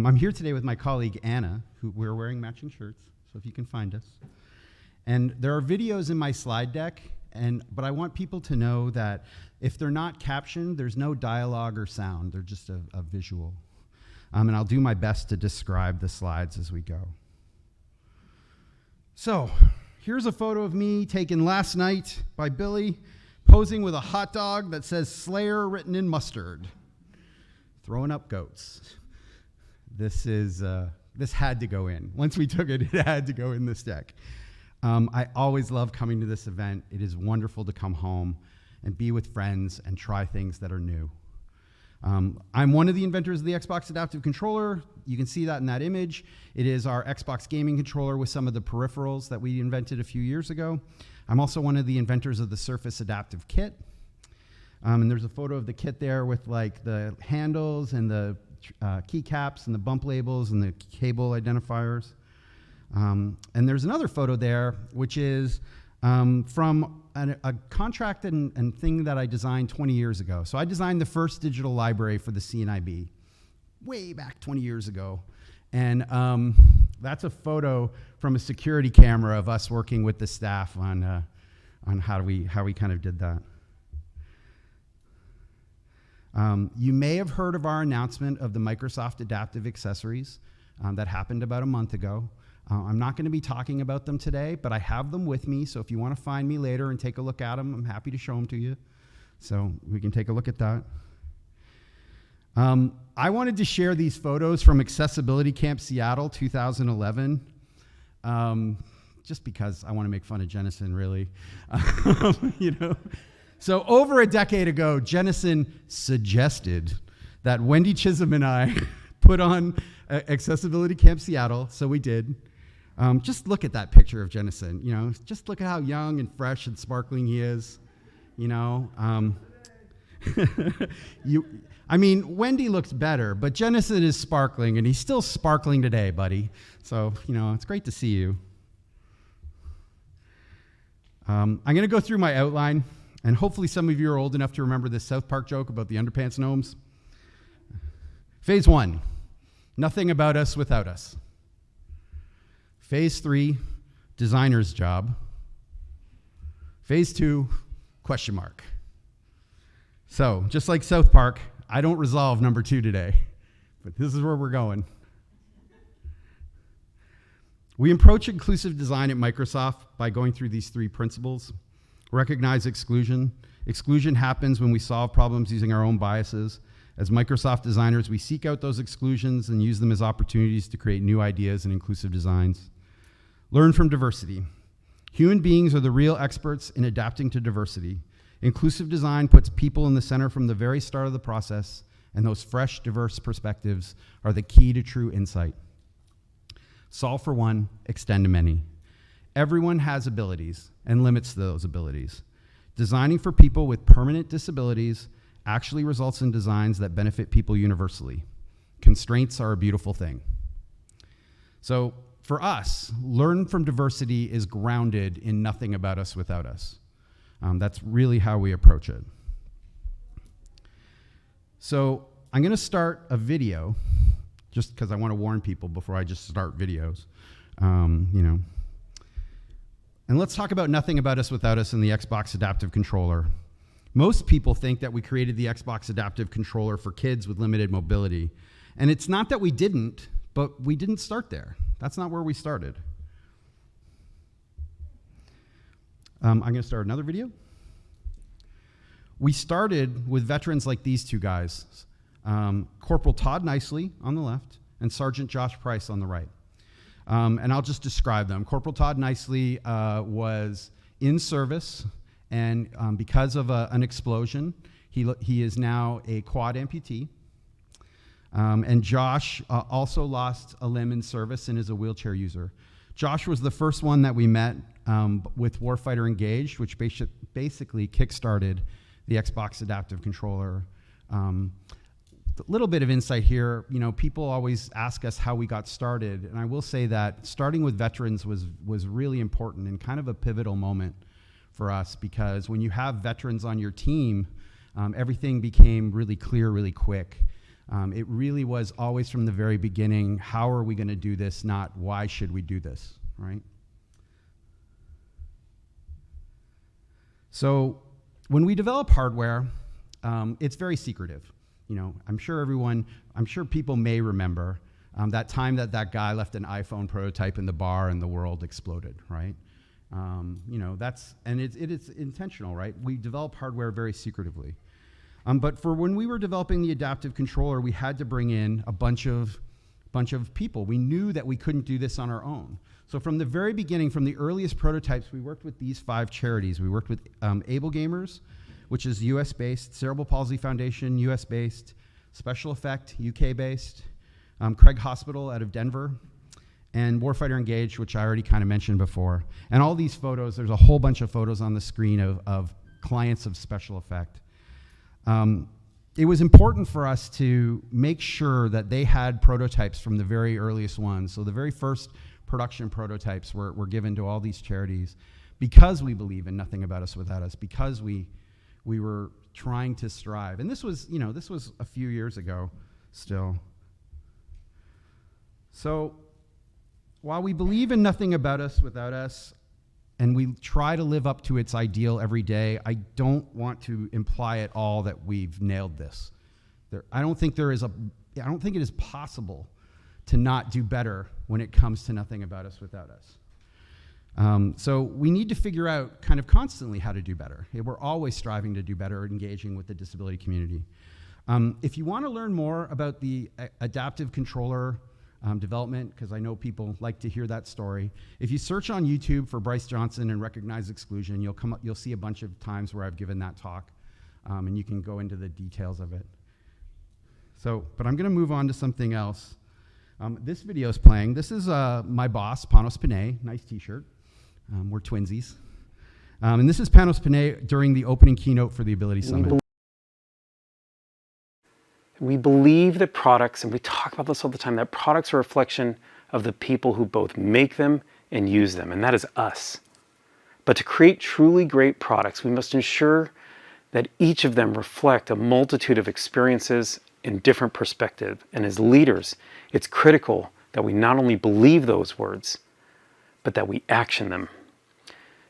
I'm here today with my colleague Anna, who we're wearing matching shirts, so if you can find us. And there are videos in my slide deck, but I want people to know that if they're not captioned, there's no dialogue or sound. They're just a visual. And I'll do my best to describe the slides as we go. So here's a photo of me taken last night by Billy, posing with a hot dog that says Slayer written in mustard, throwing up goats. This had to go in. Once we took it, it had to go in this deck. I always love coming to this event. It is wonderful to come home and be with friends and try things that are new. I'm one of the inventors of the Xbox Adaptive Controller. You can see that in that image. It is our Xbox gaming controller with some of the peripherals that we invented a few years ago. I'm also one of the inventors of the Surface Adaptive Kit. And there's a photo of the kit there with like the handles and the keycaps and the bump labels and the cable identifiers. And there's another photo there, which is from a contract and thing that I designed 20 years ago. So I designed the first digital library for the CNIB way back 20 years ago. And that's a photo from a security camera of us working with the staff on how we kind of did that. You may have heard of our announcement of the Microsoft Adaptive Accessories that happened about a month ago. I'm not going to be talking about them today, but I have them with me, so if you want to find me later and take a look at them, I'm happy to show them to you. So we can take a look at that. I wanted to share these photos from Accessibility Camp Seattle 2011, just because I want to make fun of Jennison, really. You know. So over a decade ago, Jennison suggested that Wendy Chisholm and I put on Accessibility Camp Seattle, so we did. Just look at that picture of Jennison, you know, just look at how young and fresh and sparkling he is, you know. I mean, Wendy looks better, but Jennison is sparkling, and he's still sparkling today, buddy. So, you know, it's great to see you. I'm going to go through my outline, and hopefully some of you are old enough to remember this South Park joke about the underpants gnomes. Phase 1, nothing about us without us. Phase 3, designer's job. Phase 2, question mark. So, just like South Park, I don't resolve number 2 today, but this is where we're going. We approach inclusive design at Microsoft by going through these 3 principles. Recognize exclusion. Exclusion happens when we solve problems using our own biases. As Microsoft designers, we seek out those exclusions and use them as opportunities to create new ideas and inclusive designs. Learn from diversity. Human beings are the real experts in adapting to diversity. Inclusive design puts people in the center from the very start of the process, and those fresh, diverse perspectives are the key to true insight. Solve for one, extend to many. Everyone has abilities and limits to those abilities. Designing for people with permanent disabilities actually results in designs that benefit people universally. Constraints are a beautiful thing. So for us, learn from diversity is grounded in nothing about us without us. That's really how we approach it. So I'm going to start a video, just because I want to warn people before I just start videos, you know. And let's talk about nothing about us without us in the Xbox Adaptive Controller. Most people think that we created the Xbox Adaptive Controller for kids with limited mobility. And it's not that we didn't, but we didn't start there. That's not where we started. I'm going to start another video. We started with veterans like these 2 guys, Corporal Todd Nicely on the left and Sergeant Josh Price on the right. And I'll just describe them. Corporal Todd Nicely was in service, and because of an explosion, he is now a quad amputee. And Josh also lost a limb in service and is a wheelchair user. Josh was the first one that we met with Warfighter Engaged, which basically kickstarted the Xbox Adaptive Controller. A little bit of insight here, you know, people always ask us how we got started, and I will say that starting with veterans was really important and kind of a pivotal moment for us, because when you have veterans on your team, everything became really clear really quick. It really was always from the very beginning, how are we going to do this, not why should we do this, right? So when we develop hardware, it's very secretive. I'm sure people may remember that time that guy left an iPhone prototype in the bar and the world exploded, right? It is intentional, right? We develop hardware very secretively. But for when we were developing the adaptive controller, we had to bring in a bunch of people. We knew that we couldn't do this on our own. So from the very beginning, from the earliest prototypes, we worked with these 5 charities. We worked with Able Gamers, which is US-based, Cerebral Palsy Foundation, US-based, Special Effect, UK-based, Craig Hospital out of Denver, and Warfighter Engaged, which I already kind of mentioned before. And all these photos, there's a whole bunch of photos on the screen of clients of Special Effect. It was important for us to make sure that they had prototypes from the very earliest ones. So the very first production prototypes were given to all these charities because we believe in Nothing About Us Without Us, because we were trying to strive. And this was a few years ago still. So while we believe in Nothing About Us Without Us, and we try to live up to its ideal every day, I don't want to imply at all that we've nailed this. I don't think it is possible to not do better when it comes to Nothing About Us Without Us. So we need to figure out kind of constantly how to do better. We're always striving to do better, engaging with the disability community. If you want to learn more about the adaptive controller development, because I know people like to hear that story. If you search on YouTube for Bryce Johnson and recognize Exclusion, you'll see a bunch of times where I've given that talk, and you can go into the details of it. But I'm going to move on to something else. This video is playing. This is my boss, Panos Panay. Nice T-shirt. We're twinsies. And this is Panos Panay during the opening keynote for the Ability Summit. We believe that products, and we talk about this all the time, that products are a reflection of the people who both make them and use them, and that is us. But to create truly great products, we must ensure that each of them reflect a multitude of experiences in different perspectives. And as leaders, it's critical that we not only believe those words, but that we action them.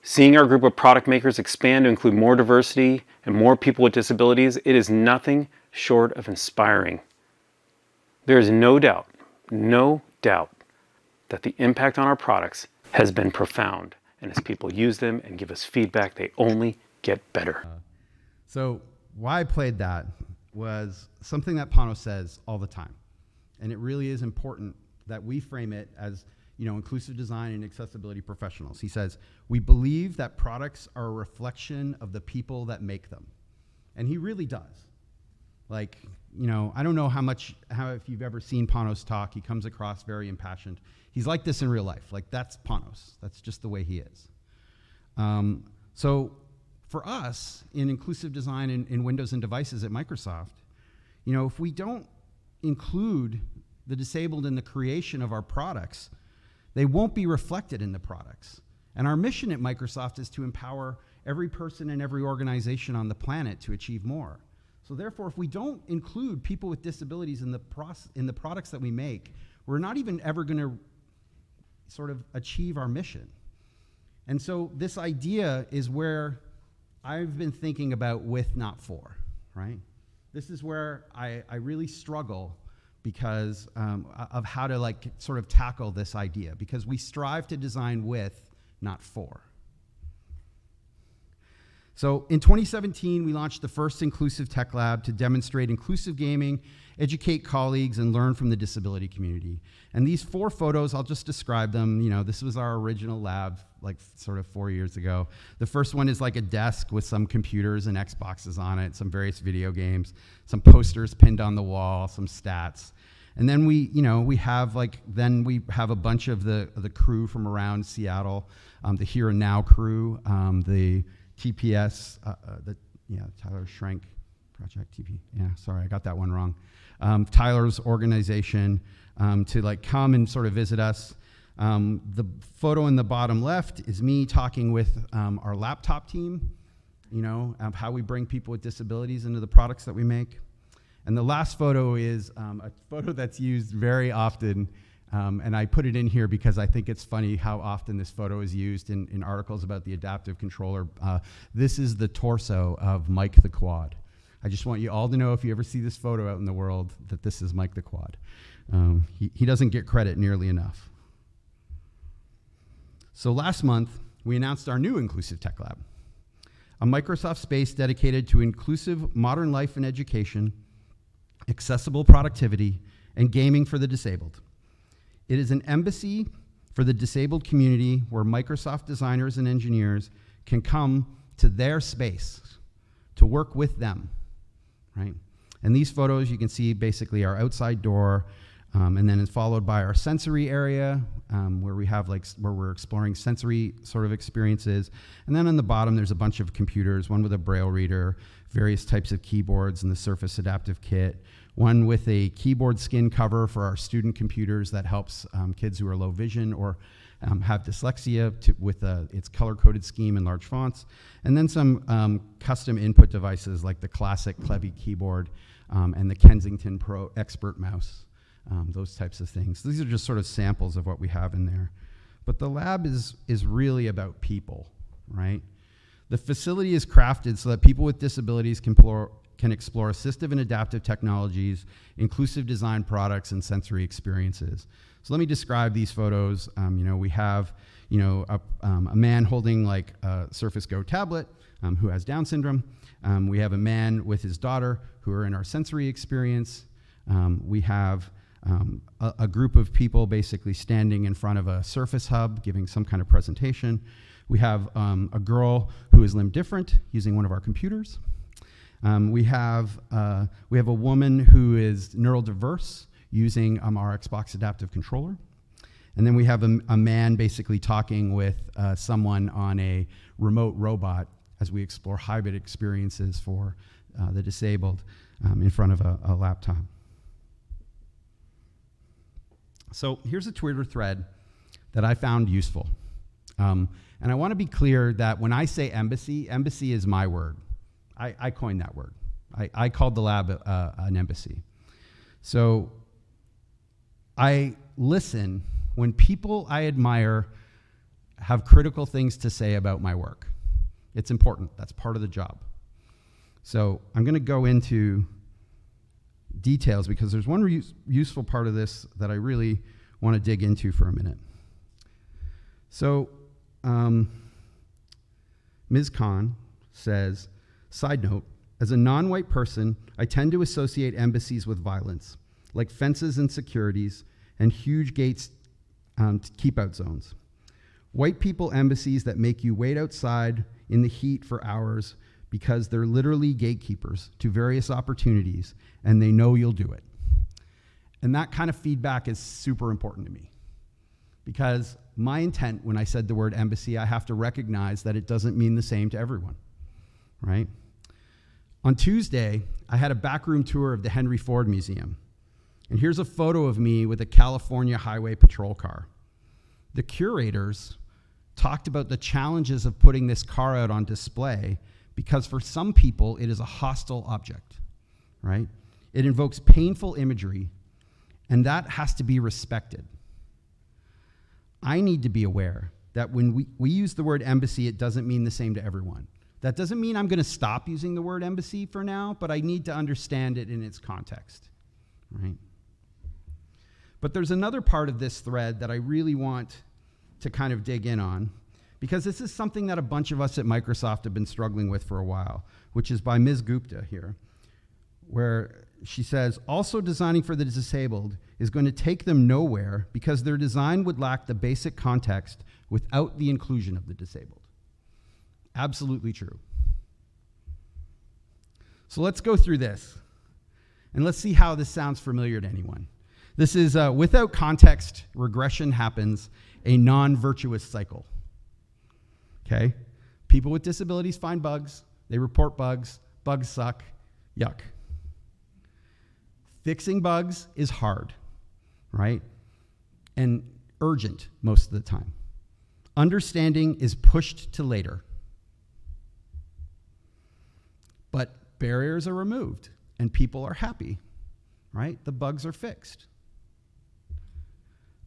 Seeing our group of product makers expand to include more diversity and more people with disabilities, it is nothing short of inspiring. There is no doubt that the impact on our products has been profound. And as people use them and give us feedback, they only get better. So why I played that was something that Panos says all the time. And it really is important that we frame it as inclusive design and accessibility professionals. He says, we believe that products are a reflection of the people that make them. And he really does. I don't know if you've ever seen Panos talk. He comes across very impassioned. He's like this in real life. That's Panos. That's just the way he is. So for us in inclusive design in Windows and devices at Microsoft, if we don't include the disabled in the creation of our products, they won't be reflected in the products. And our mission at Microsoft is to empower every person and every organization on the planet to achieve more. So therefore, if we don't include people with disabilities in the products that we make, we're not even ever going to sort of achieve our mission. And so this idea is where I've been thinking about with, not for, right? This is where I really struggle because of how to sort of tackle this idea, because we strive to design with, not for. So in 2017, we launched the first Inclusive Tech Lab to demonstrate inclusive gaming, educate colleagues, and learn from the disability community. And these 4 photos, I'll just describe them. This was our original lab, sort of 4 years ago. The first one is like a desk with some computers and Xboxes on it, some various video games, some posters pinned on the wall, some stats. And then we have a bunch of the crew from around Seattle, the Here and Now crew, the TPS, Tyler Schrank Project TP. Yeah, sorry, I got that one wrong. Tyler's organization to come and sort of visit us. The photo in the bottom left is me talking with our laptop team, of how we bring people with disabilities into the products that we make. And the last photo is a photo that's used very often, and I put it in here because I think it's funny how often this photo is used in articles about the adaptive controller. This is the torso of Mike the Quad. I just want you all to know, if you ever see this photo out in the world, that this is Mike the Quad. He doesn't get credit nearly enough. So last month, we announced our new Inclusive Tech Lab, a Microsoft space dedicated to inclusive modern life and education, accessible productivity, and gaming for the disabled. It is an embassy for the disabled community where Microsoft designers and engineers can come to their space to work with them, right? And these photos, you can see basically our outside door, and then it's followed by our sensory area, where we're exploring sensory sort of experiences. And then on the bottom, there's a bunch of computers, one with a Braille reader, various types of keyboards and the Surface Adaptive Kit, one with a keyboard skin cover for our student computers that helps kids who are low vision or have dyslexia with its color-coded scheme and large fonts, and then some custom input devices like the classic Clevy keyboard and the Kensington Pro Expert mouse, those types of things. These are just sort of samples of what we have in there. But the lab is really about people, right? The facility is crafted so that people with disabilities can explore assistive and adaptive technologies, inclusive design products, and sensory experiences. So let me describe these photos. We have, a man holding like a Surface Go tablet who has Down syndrome. We have a man with his daughter who are in our sensory experience. We have a group of people basically standing in front of a Surface Hub giving some kind of presentation. We have a girl who is limb different using one of our computers. We have a woman who is neurodiverse using our Xbox Adaptive Controller. And then we have a man basically talking with someone on a remote robot as we explore hybrid experiences for the disabled in front of a laptop. So here's a Twitter thread that I found useful. And I want to be clear that when I say embassy, embassy is my word. I coined that word. I called the lab an embassy. So I listen when people I admire have critical things to say about my work. It's important. That's part of the job. So I'm going to go into details because there's one useful part of this that I really want to dig into for a minute. So Ms. Khan says, side note, as a non-white person, I tend to associate embassies with violence, like fences and securities and huge gates to keep-out zones. White people embassies that make you wait outside in the heat for hours because they're literally gatekeepers to various opportunities and they know you'll do it. And that kind of feedback is super important to me because my intent when I said the word embassy, I have to recognize that it doesn't mean the same to everyone, right? On Tuesday, I had a backroom tour of the Henry Ford Museum. And here's a photo of me with a California Highway Patrol car. The curators talked about the challenges of putting this car out on display because for some people, it is a hostile object, right? It invokes painful imagery, and that has to be respected. I need to be aware that when we use the word embassy, it doesn't mean the same to everyone. That doesn't mean I'm going to stop using the word embassy for now, but I need to understand it in its context, right? But there's another part of this thread that I really want to kind of dig in on, because this is something that a bunch of us at Microsoft have been struggling with for a while, which is by Ms. Gupta here, where she says, also designing for the disabled is going to take them nowhere because their design would lack the basic context without the inclusion of the disabled. Absolutely true. So let's go through this, and let's see how this sounds familiar to anyone. This is, without context, regression happens, a non-virtuous cycle. Okay? People with disabilities find bugs, they report bugs suck, yuck. Fixing bugs is hard, right? And urgent most of the time. Understanding is pushed to later. But barriers are removed, and people are happy, right? The bugs are fixed.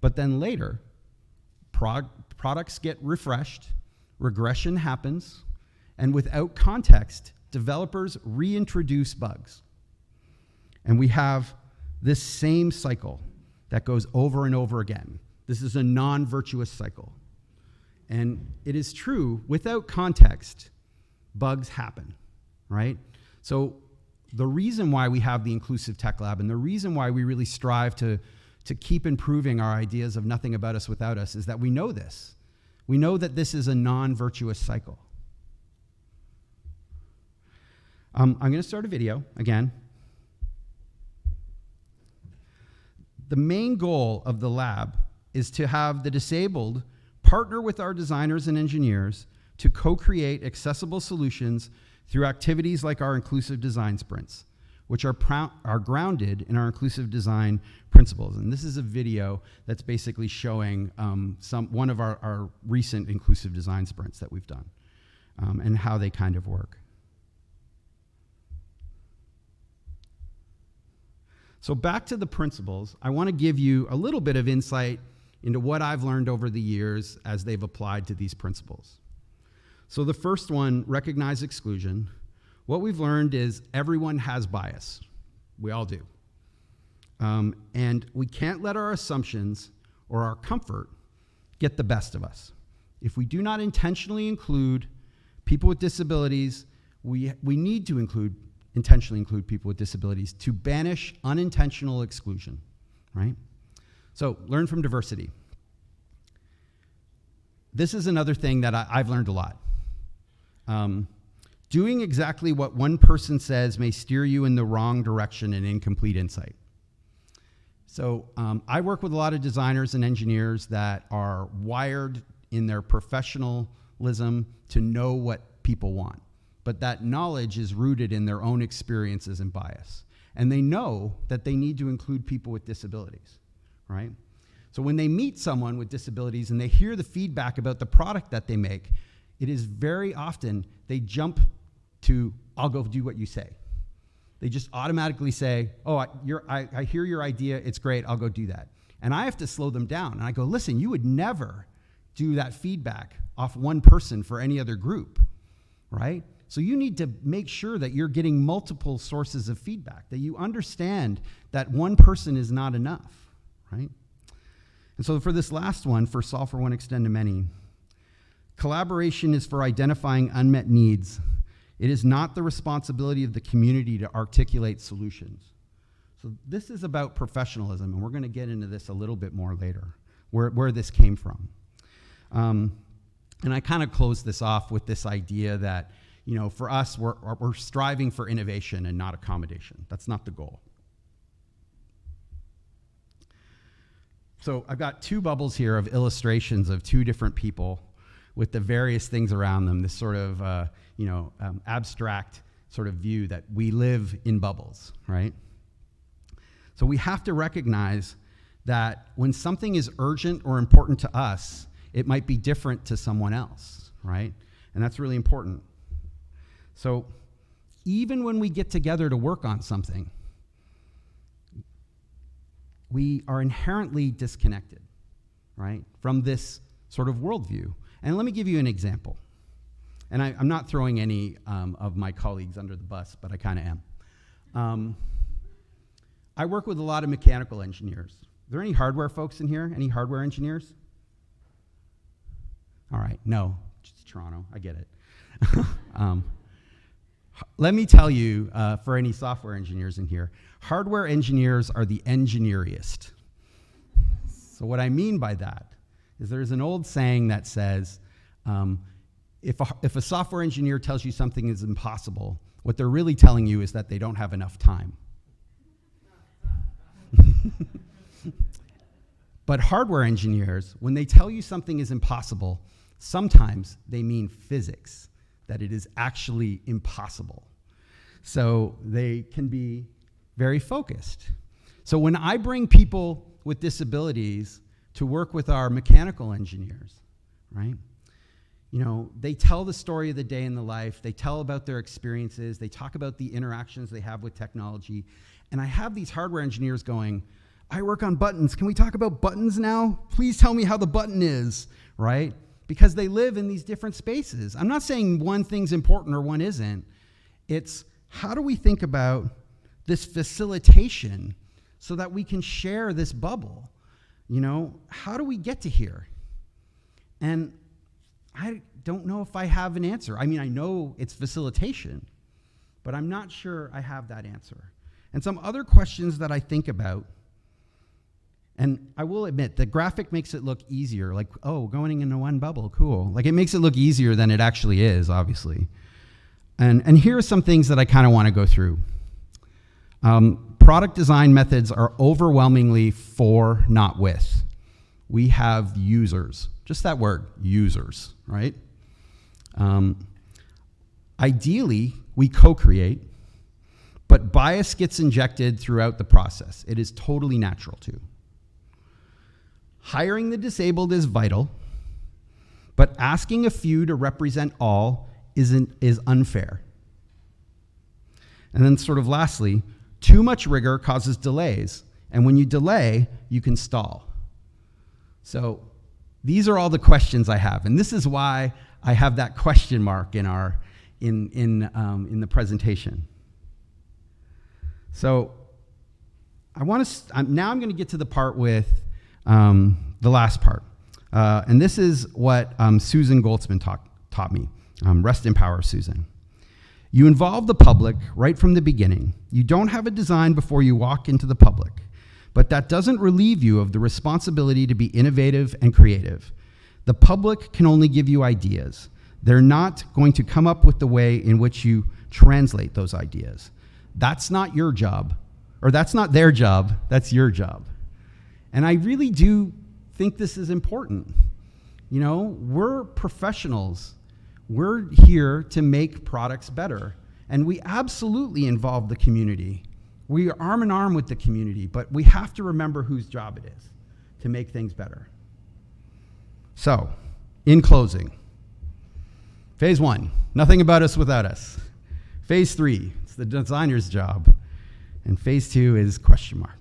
But then later, products get refreshed, regression happens, and without context, developers reintroduce bugs. And we have this same cycle that goes over and over again. This is a non-virtuous cycle. And it is true, without context, bugs happen, right? So the reason why we have the Inclusive Tech Lab and the reason why we really strive to keep improving our ideas of nothing about us without us is that we know this. We know that this is a non-virtuous cycle. I'm going to start a video again. The main goal of the lab is to have the disabled partner with our designers and engineers to co-create accessible solutions through activities like our inclusive design sprints, which are grounded in our inclusive design principles. And this is a video that's basically showing one of our recent inclusive design sprints that we've done and how they kind of work. So back to the principles, I want to give you a little bit of insight into what I've learned over the years as they've applied to these principles. So the first one, recognize exclusion. What we've learned is everyone has bias. We all do. And we can't let our assumptions or our comfort get the best of us. If we do not intentionally include people with disabilities, we need to intentionally include people with disabilities to banish unintentional exclusion, right? So learn from diversity. This is another thing that I've learned a lot. Doing exactly what one person says may steer you in the wrong direction and incomplete insight. So I work with a lot of designers and engineers that are wired in their professionalism to know what people want. But that knowledge is rooted in their own experiences and bias. And they know that they need to include people with disabilities, right? So when they meet someone with disabilities and they hear the feedback about the product that they make, it is very often they jump to, I'll go do what you say. They just automatically say, oh, I hear your idea, it's great, I'll go do that. And I have to slow them down. And I go, listen, you would never do that feedback off one person for any other group, right? So you need to make sure that you're getting multiple sources of feedback, that you understand that one person is not enough, right? And so for this last one, for solve for one, extend to many, collaboration is for identifying unmet needs. It is not the responsibility of the community to articulate solutions. So this is about professionalism, and we're going to get into this a little bit more later, where this came from. And I kind of closed this off with this idea that, you know, for us, we're striving for innovation and not accommodation. That's not the goal. So I've got two bubbles here of illustrations of two different people with the various things around them, this sort of, abstract sort of view that we live in bubbles, right? So we have to recognize that when something is urgent or important to us, it might be different to someone else, right? And that's really important. So even when we get together to work on something, we are inherently disconnected, right, from this sort of worldview. And let me give you an example. And I'm not throwing any of my colleagues under the bus, but I kind of am. I work with a lot of mechanical engineers. Are there any hardware folks in here? Any hardware engineers? All right, no, just Toronto, I get it. Let me tell you, for any software engineers in here, hardware engineers are the engineeriest. So what I mean by that is there's an old saying that says, if a software engineer tells you something is impossible, what they're really telling you is that they don't have enough time. But hardware engineers, when they tell you something is impossible, sometimes they mean physics, that it is actually impossible. So they can be very focused. So when I bring people with disabilities to work with our mechanical engineers, right, They tell the story of the day in the life. They tell about their experiences. They talk about the interactions they have with technology. And I have these hardware engineers going, I work on buttons. Can we talk about buttons now? Please tell me how the button is, right? Because they live in these different spaces. I'm not saying one thing's important or one isn't. It's how do we think about this facilitation so that we can share this bubble? How do we get to here? And I don't know if I have an answer. I mean, I know it's facilitation, but I'm not sure I have that answer. And some other questions that I think about, and I will admit, the graphic makes it look easier, like, oh, going into one bubble, cool. Like, it makes it look easier than it actually is, obviously. And here are some things that I kind of want to go through. Product design methods are overwhelmingly for, not with. We have users. Just that word, users, right? Ideally, we co-create, but bias gets injected throughout the process. It is totally natural to. Hiring the disabled is vital, but asking a few to represent all is unfair. And then sort of lastly, too much rigor causes delays, and when you delay, you can stall. So these are all the questions I have, and this is why I have that question mark in the presentation. So now I'm going to get to the part with the last part, and this is what Susan Goldsman taught me. Rest in power, Susan. You involve the public right from the beginning. You don't have a design before you walk into the public, but that doesn't relieve you of the responsibility to be innovative and creative. The public can only give you ideas. They're not going to come up with the way in which you translate those ideas. That's not your job, or that's not their job, that's your job. And I really do think this is important. We're professionals. We're here to make products better, and we absolutely involve the community. We are arm in arm with the community, but we have to remember whose job it is to make things better. So, in closing, phase 1, nothing about us without us. Phase 3, it's the designer's job. And phase 2 is question mark.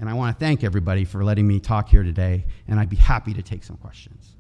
And I want to thank everybody for letting me talk here today, and I'd be happy to take some questions.